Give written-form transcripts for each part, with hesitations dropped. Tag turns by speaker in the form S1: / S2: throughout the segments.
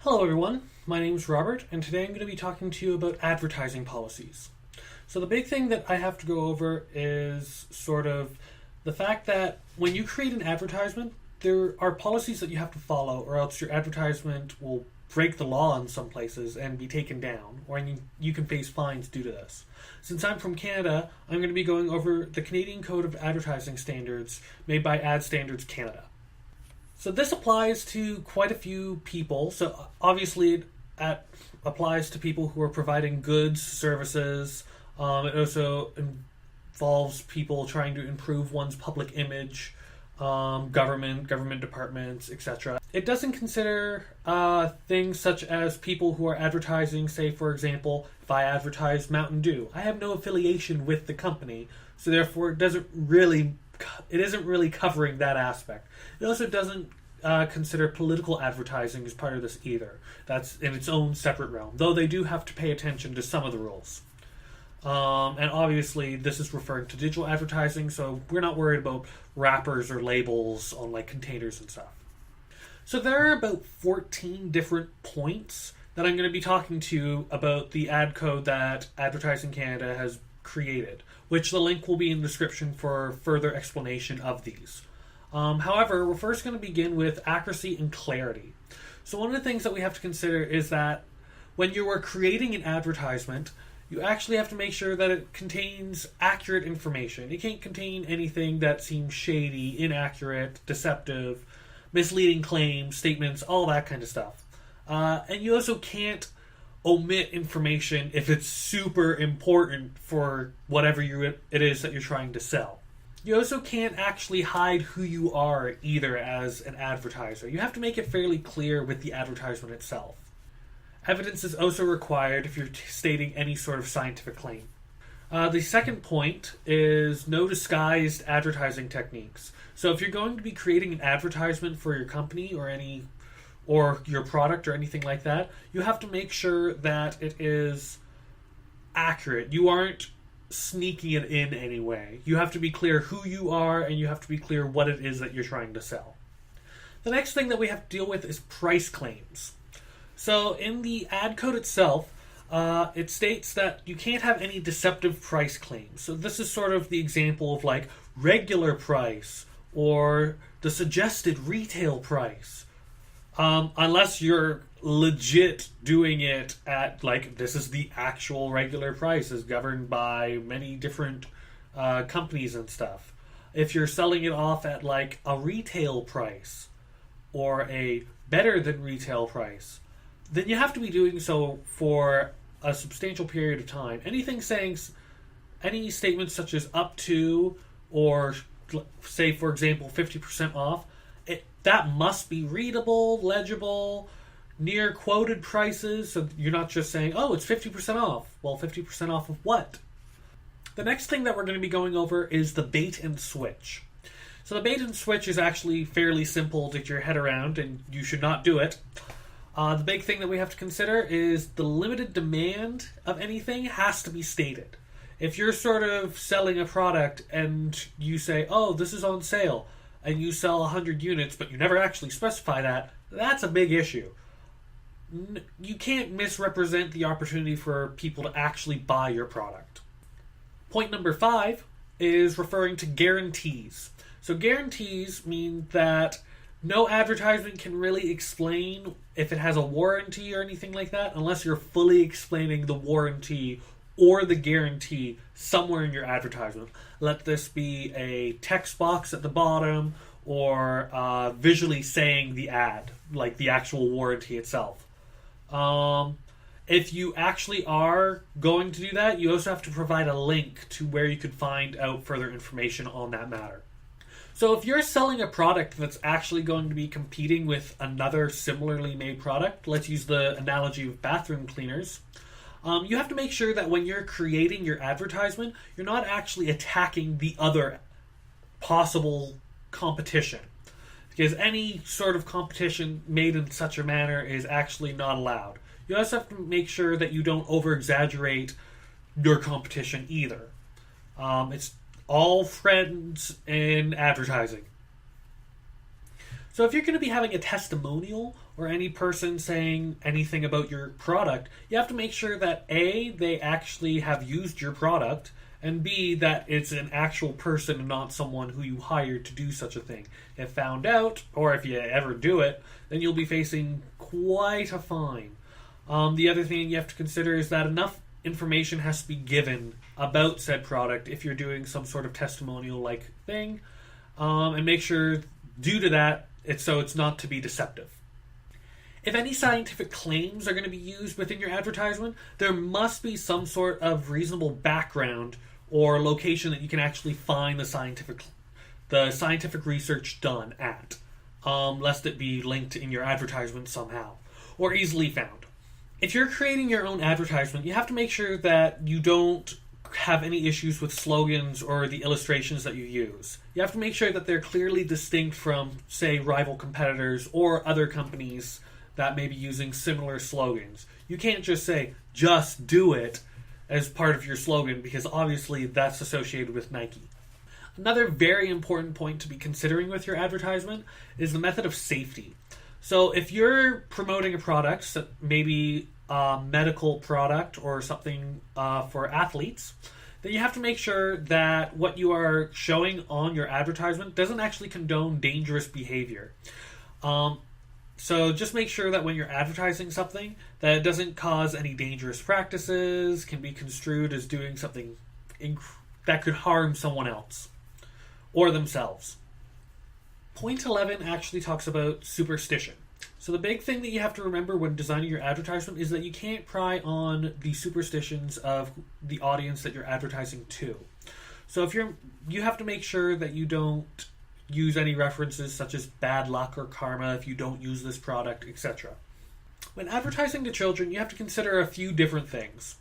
S1: Hello everyone, my name is Robert, and today I'm going to be talking to you about advertising policies. So the big thing that I have to go over is sort of the fact that when you create an advertisement, there are policies that you have to follow, or else your advertisement will break the law in some places and be taken down, or you can face fines due to this. Since I'm from Canada, I'm going to be going over the Canadian Code of Advertising Standards made by Ad Standards Canada. So this applies to quite a few people. So obviously it applies to people who are providing goods, services. It also involves people trying to improve one's public image, government departments, etc. It doesn't consider things such as people who are advertising, say for example, if I advertise Mountain Dew, I have no affiliation with the company, so therefore it isn't really covering that aspect. It also doesn't consider political advertising as part of this either. That's in its own separate realm, though they do have to pay attention to some of the rules. And obviously this is referring to digital advertising, so we're not worried about wrappers or labels on like containers and stuff. So there are about 14 different points that I'm going to be talking to you about the ad code that Advertising Canada has created, which the link will be in the description for further explanation of these. However, we're first going to begin with accuracy and clarity. So one of the things that we have to consider is that when you are creating an advertisement, you actually have to make sure that it contains accurate information. It can't contain anything that seems shady, inaccurate, deceptive, misleading claims, statements, all that kind of stuff. And you also can't omit information if it's super important for whatever it is that you're trying to sell. You also can't actually hide who you are either as an advertiser. You have to make it fairly clear with the advertisement itself. Evidence is also required if you're stating any sort of scientific claim. The second point is no disguised advertising techniques. So if you're going to be creating an advertisement for your company or your product or anything like that, you have to make sure that it is accurate. You aren't sneaking it in any way. You have to be clear who you are, and you have to be clear what it is that you're trying to sell. The next thing that we have to deal with is price claims. So in the ad code itself, it states that you can't have any deceptive price claims. So this is sort of the example of like regular price or the suggested retail price. Unless you're legit doing it at like this is the actual regular price is governed by many different companies and stuff. If you're selling it off at like a retail price or a better than retail price, then you have to be doing so for a substantial period of time. Any statements such as up to or say for example 50% off, that must be readable, legible, near quoted prices, so you're not just saying, oh, it's 50% off. Well, 50% off of what? The next thing that we're going to be going over is the bait and switch. So the bait and switch is actually fairly simple to get your head around, and you should not do it. The big thing that we have to consider is the limited demand of anything has to be stated. If you're sort of selling a product and you say, oh, this is on sale, and you sell 100 units, but you never actually specify that, that's a big issue. You can't misrepresent the opportunity for people to actually buy your product. Point number 5 is referring to guarantees. So guarantees mean that no advertisement can really explain if it has a warranty or anything like that unless you're fully explaining the warranty or the guarantee somewhere in your advertisement. Let this be a text box at the bottom or visually saying the ad, like the actual warranty itself. If you actually are going to do that, you also have to provide a link to where you could find out further information on that matter. So if you're selling a product that's actually going to be competing with another similarly made product, let's use the analogy of bathroom cleaners, you have to make sure that when you're creating your advertisement, you're not actually attacking the other possible competition. Because any sort of competition made in such a manner is actually not allowed. You also have to make sure that you don't over-exaggerate your competition either. It's all friends in advertising. So if you're going to be having a testimonial or any person saying anything about your product, you have to make sure that A, they actually have used your product, and B, that it's an actual person and not someone who you hired to do such a thing. If found out, or if you ever do it, then you'll be facing quite a fine. The other thing you have to consider is that enough information has to be given about said product if you're doing some sort of testimonial-like thing, and make sure, due to that, it's not to be deceptive. If any scientific claims are going to be used within your advertisement, there must be some sort of reasonable background or location that you can actually find the scientific research done at, lest it be linked in your advertisement somehow, or easily found. If you're creating your own advertisement, you have to make sure that you don't have any issues with slogans or the illustrations that you use. You have to make sure that they're clearly distinct from, say, rival competitors or other companies that may be using similar slogans. You can't just say, "just do it," as part of your slogan, because obviously that's associated with Nike. Another very important point to be considering with your advertisement is the method of safety. So if you're promoting a product, maybe a medical product or something for athletes, then you have to make sure that what you are showing on your advertisement doesn't actually condone dangerous behavior. So just make sure that when you're advertising something, that it doesn't cause any dangerous practices, can be construed as doing something that could harm someone else or themselves. Point 11 actually talks about superstition. So the big thing that you have to remember when designing your advertisement is that you can't pry on the superstitions of the audience that you're advertising to. So you have to make sure that you don't use any references such as bad luck or karma if you don't use this product, etc. When advertising to children, you have to consider a few different things.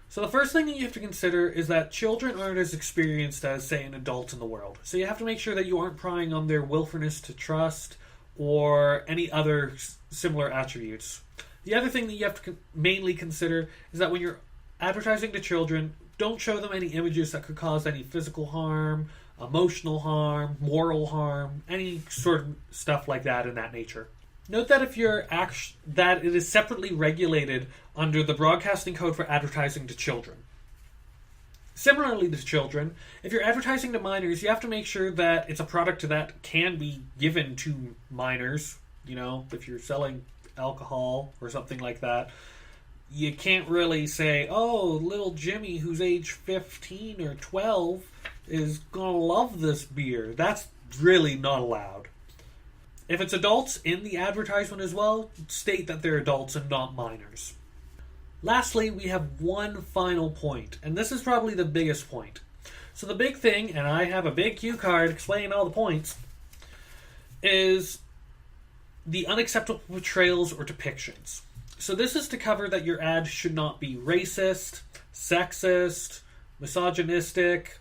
S1: So the first thing that you have to consider is that children aren't as experienced as, say, an adult in the world. So you have to make sure that you aren't prying on their willfulness to trust or any other similar attributes. The other thing that you have to mainly consider is that when you're advertising to children, don't show them any images that could cause any physical harm, emotional harm, moral harm, any sort of stuff like that in that nature. Note that that it is separately regulated under the Broadcasting Code for advertising to children. Similarly to children, if you're advertising to minors, you have to make sure that it's a product that can be given to minors. You know, if you're selling alcohol or something like that, you can't really say, "Oh, little Jimmy who's age 15 or 12 is gonna love this beer." That's really not allowed. If it's adults in the advertisement as well, state that they're adults and not minors. Lastly, we have one final point, and this is probably the biggest point. So the big thing, and I have a big cue card explaining all the points, is the unacceptable portrayals or depictions. So this is to cover that your ad should not be racist, sexist, misogynistic,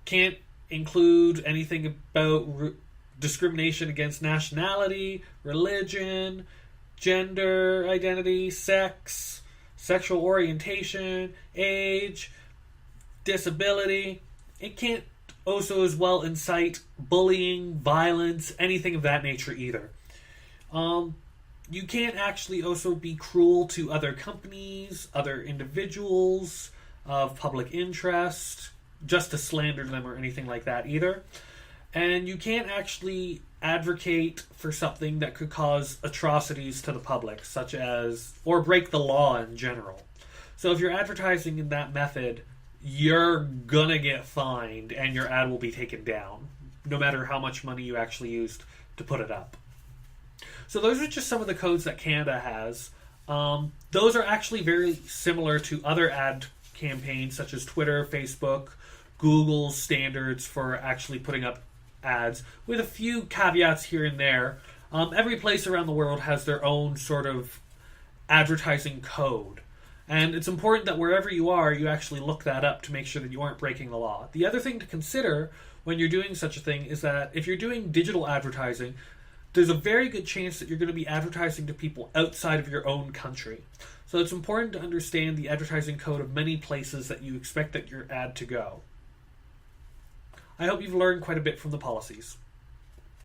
S1: can't include anything about discrimination against nationality, religion, gender identity, sex, sexual orientation, age, disability. It can't also as well incite bullying, violence, anything of that nature either. You can't actually also be cruel to other companies, other individuals of public interest, just to slander them or anything like that either. And you can't actually advocate for something that could cause atrocities to the public, such as, or break the law in general. So if you're advertising in that method, you're gonna get fined and your ad will be taken down, no matter how much money you actually used to put it up. So those are just some of the codes that Canada has. Those are actually very similar to other ad campaigns, such as Twitter, Facebook, Google's standards for actually putting up ads, with a few caveats here and there. Every place around the world has their own sort of advertising code. And it's important that wherever you are, you actually look that up to make sure that you aren't breaking the law. The other thing to consider when you're doing such a thing is that if you're doing digital advertising, there's a very good chance that you're going to be advertising to people outside of your own country. So it's important to understand the advertising code of many places that you expect that your ad to go. I hope you've learned quite a bit from the policies.